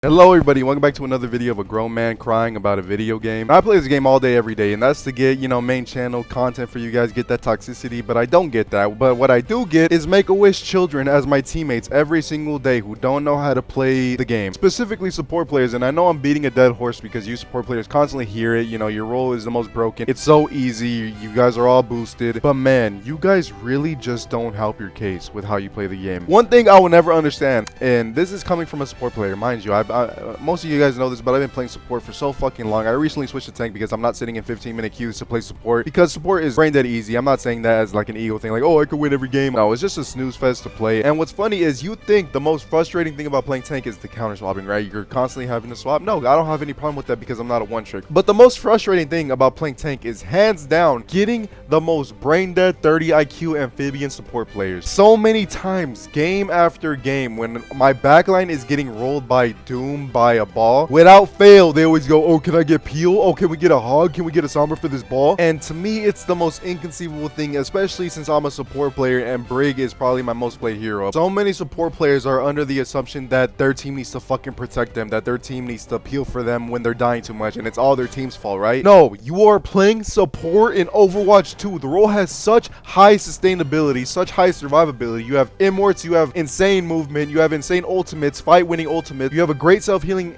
Hello everybody, welcome back to another video of a grown man crying about a video game. I play this game all day every day, and that's to get, main channel content for you guys, get that toxicity, but I don't get that. But what I do get is Make-A-Wish children as my teammates every single day who don't know how to play the game. Specifically support players, and I know I'm beating a dead horse because you support players constantly hear it, your role is the most broken. It's so easy, you guys are all boosted, but man, you guys really just don't help your case with how you play the game. One thing I will never understand, and this is coming from a support player, mind you, most of you guys know this, but I've been playing support for so fucking long. I recently switched to tank because I'm not sitting in 15-minute queues to play support, because support is brain dead easy. I'm not saying that as like an ego thing, like, oh, I could win every game. No, it's just a snooze fest to play. And what's funny is you think the most frustrating thing about playing tank is the counter swapping, right? You're constantly having to swap. No, I don't have any problem with that because I'm not a one trick. But the most frustrating thing about playing tank is hands down getting the most brain dead 30 IQ amphibian support players. So many times, game after game, when my backline is getting rolled by Doom, by a ball, without fail they always go, oh, can I get peel? Oh, can we get a hog? Can we get a somber for this ball? And to me, it's the most inconceivable thing, especially since I'm a support player and Brig is probably my most played hero. So many support players are under the assumption that their team needs to fucking protect them, that their team needs to peel for them when they're dying too much, and it's all their team's fault, right? No, you are playing support in Overwatch 2. The role has such high sustainability, such high survivability. You have immorts, you have insane movement, you have insane ultimates, fight winning ultimates, you have a great self-healing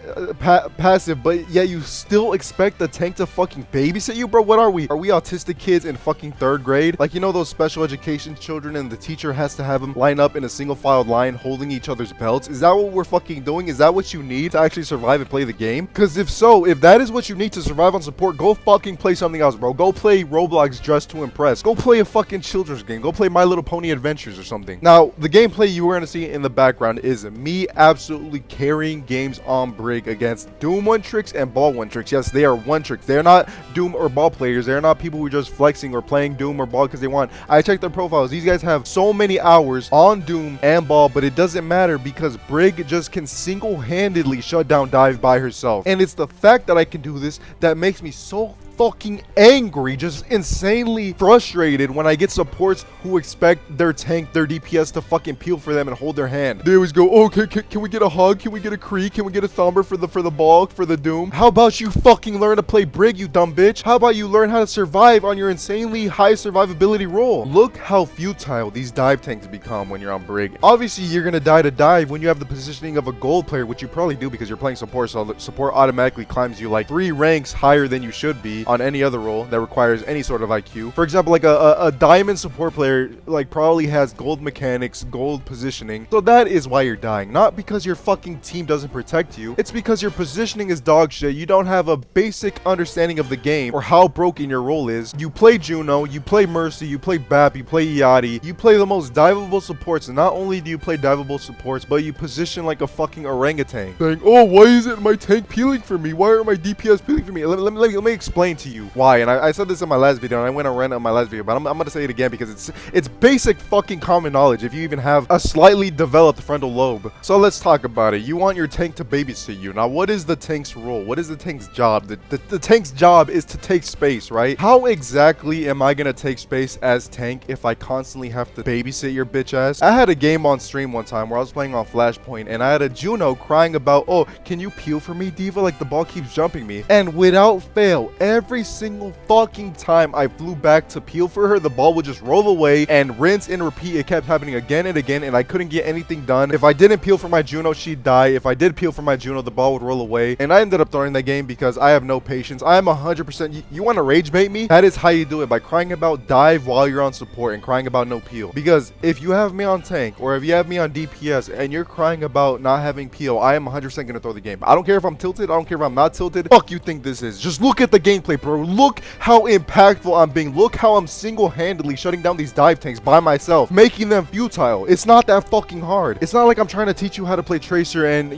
passive, but yet you still expect the tank to fucking babysit you, bro? What are we? Are we autistic kids in fucking 3rd grade? Like, those special education children and the teacher has to have them line up in a single filed line holding each other's belts? Is that what we're fucking doing? Is that what you need to actually survive and play the game? Because if so, if that is what you need to survive on support, go fucking play something else, bro. Go play Roblox Dress to Impress. Go play a fucking children's game. Go play My Little Pony Adventures or something. Now, the gameplay you were going to see in the background is me absolutely carrying games on Brig against Doom one tricks and ball one tricks. Yes, they are one tricks. They're not Doom or ball players. They're not people who are just flexing or playing Doom or ball because they want. I checked their profiles. These guys have so many hours on Doom and ball, but it doesn't matter because Brig just can single-handedly shut down dive by herself. And it's the fact that I can do this that makes me so fucking angry, just insanely frustrated when I get supports who expect their tank, their DPS to fucking peel for them and hold their hand. They always go, oh, can we get a hug? Can we get a creek? Can we get a thumber for the ball, for the Doom? How about you fucking learn to play Brig, you dumb bitch? How about you learn how to survive on your insanely high survivability role? Look how futile these dive tanks become when you're on Brig. Obviously, you're gonna die to dive when you have the positioning of a gold player, which you probably do because you're playing support, so the support automatically climbs you like 3 ranks higher than you should be on any other role that requires any sort of IQ. For example, like a diamond support player like probably has gold mechanics, gold positioning. So that is why you're dying. Not because your fucking team doesn't protect you. It's because your positioning is dog shit. You don't have a basic understanding of the game or how broken your role is. You play Juno, you play Mercy, you play Bap, you play Yachty. You play the most diveable supports, and not only do you play diveable supports, but you position like a fucking orangutan. Saying, oh, why isn't my tank peeling for me? Why are my DPS peeling for me? Let me explain to you why. And I said this in my last video, and I went on Rant on my last video, but I'm gonna say it again because it's basic fucking common knowledge if you even have a slightly developed frontal lobe. So let's talk about it. You want your tank to babysit you. Now, what is the tank's role? What is the tank's job? The tank's job is to take space, right? How exactly am I gonna take space as tank if I constantly have to babysit your bitch ass? I had a game on stream one time where I was playing on Flashpoint, and I had a Juno crying about, oh, can you peel for me, Diva? Like, the ball keeps jumping me. And without fail, every single fucking time I flew back to peel for her, the ball would just roll away and rinse and repeat. It kept happening again and again, and I couldn't get anything done. If I didn't peel for my Juno, she'd die. If I did peel for my Juno, the ball would roll away. And I ended up throwing that game because I have no patience. I am 100%. You want to rage bait me? That is how you do it, by crying about dive while you're on support and crying about no peel. Because if you have me on tank or if you have me on DPS and you're crying about not having peel, I am 100% going to throw the game. I don't care if I'm tilted. I don't care if I'm not tilted. Fuck you think this is. Just look at the gameplay, bro. Look how impactful I'm being. Look how I'm single-handedly shutting down these dive tanks by myself, making them futile. It's not that fucking hard. It's not like I'm trying to teach you how to play Tracer and,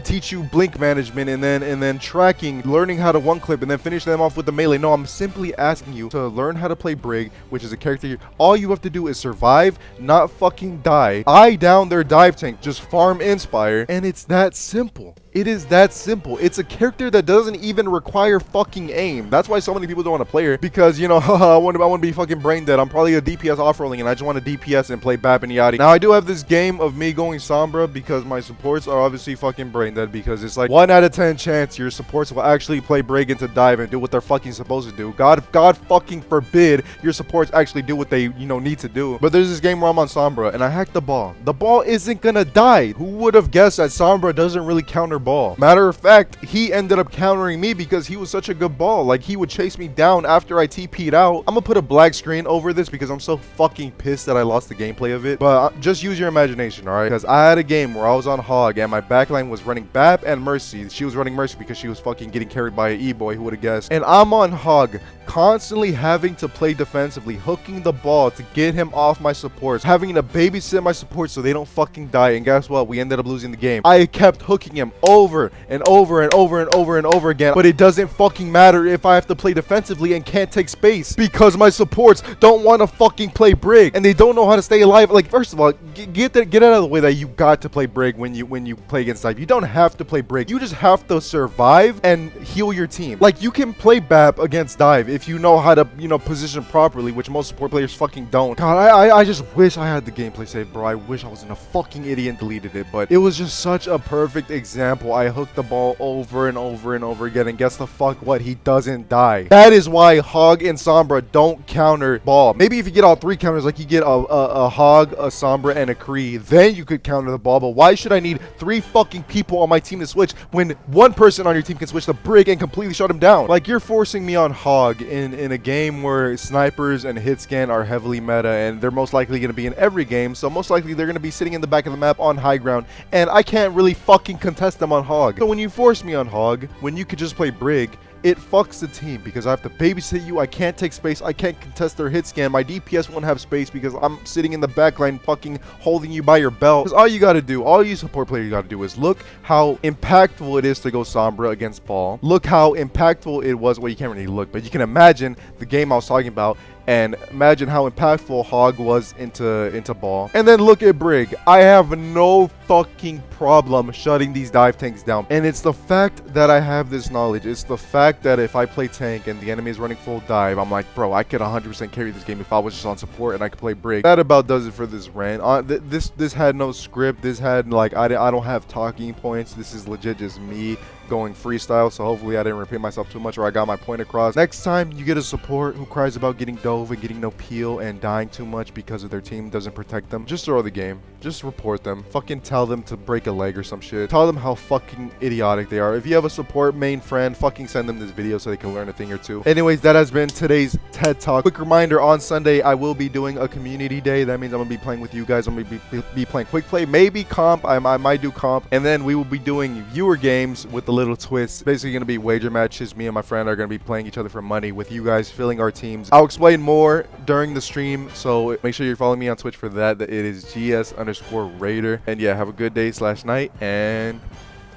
teach you blink management and then tracking, learning how to one clip and then finish them off with the melee. No, I'm simply asking you to learn how to play Brig, which is a character all you have to do is survive, not fucking die. Eye down their dive tank, just farm Inspire, and it's that simple. It is that simple. It's a character that doesn't even require fucking aim. That's why so many people don't want to play her, because, you know, I want to be fucking brain dead. I'm probably a DPS off-rolling, and I just want to DPS and play BAP and Yachty. Now, I do have this game of me going Sombra because my supports are obviously fucking brain dead, because it's like 1 out of 10 chance your supports will actually play Brig into dive and do what they're fucking supposed to do. God fucking forbid your supports actually do what they, you know, need to do. But there's this game where I'm on Sombra, and I hacked the ball. The ball isn't gonna die. Who would have guessed that Sombra doesn't really counter ball? Matter of fact, he ended up countering me because he was such a good ball. Like, he would chase me down after I TP'd out. I'm gonna put a black screen over this because I'm so fucking pissed that I lost the gameplay of it. But just use your imagination, alright? Because I had a game where I was on Hog and my backline was running BAP and Mercy. She was running Mercy because she was fucking getting carried by an E-boy, who would have guessed. And I'm on Hog, constantly having to play defensively, hooking the ball to get him off my supports, having to babysit my supports so they don't fucking die. And guess what? We ended up losing the game. I kept hooking him over and over and over and over and over again, but it doesn't fucking matter if I have to play defensively and can't take space, because my supports don't want to fucking play Brig and they don't know how to stay alive. Like, first of all, get out of the way that you got to play Brig when you play against dive. You don't have to play Brig. You just have to survive and heal your team. Like, you can play BAP against dive if you know how to, you know, position properly, which most support players fucking don't. God, I just wish I had the gameplay saved, bro. I wish I wasn't a fucking idiot and deleted it, but it was just such a perfect example. I hooked the ball over and over and over again, and guess the fuck what? He doesn't die. That is why Hog and Sombra don't counter ball. Maybe if you get all 3 counters, like you get a Hog, a Sombra, and a Kree, then you could counter the ball. But why should I need 3 fucking people on my team to switch when 1 person on your team can switch the Brig and completely shut him down? Like, you're forcing me on Hog in a game where snipers and hit scan are heavily meta, and they're most likely going to be in every game, so most likely they're going to be sitting in the back of the map on high ground, and I can't really fucking contest them on Hog. So when you force me on Hog, when you could just play Brig, it fucks the team because I have to babysit you. I can't take space. I can't contest their hit scan. My DPS won't have space because I'm sitting in the backline fucking holding you by your belt. Because all you got to do, all you support players got to do is look how impactful it is to go Sombra against ball. Look how impactful it was. Well, you can't really look, but you can imagine the game I was talking about, and imagine how impactful Hog was into ball. And then look at Brig. I have no fucking problem shutting these dive tanks down. And it's the fact that I have this knowledge. It's the fact that if I play tank and the enemy is running full dive, I'm like, bro, I could 100% carry this game if I was just on support and I could play Brig. That about does it for this rant. This had no script. This had, like, I don't have talking points. This is legit just me going freestyle, so hopefully I didn't repeat myself too much, or I got my point across. Next time you get a support who cries about getting dove and getting no peel and dying too much because of their team doesn't protect them, just throw the game. Just report them. Fucking tell them to break a leg or some shit. Tell them how fucking idiotic they are. If you have a support main friend, fucking send them this video so they can learn a thing or two. Anyways, that has been today's TED Talk. Quick reminder, on Sunday I will be doing a community day. That means I'm gonna be playing with you guys. I'm gonna be playing quick play, maybe comp. I might do comp, and then we will be doing viewer games with the little twist. Basically gonna be wager matches. Me and my friend are gonna be playing each other for money with you guys filling our teams. I'll explain more during the stream, so make sure you're following me on Twitch for that. It is GS_Raider. And yeah, have a good day / night, and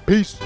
peace.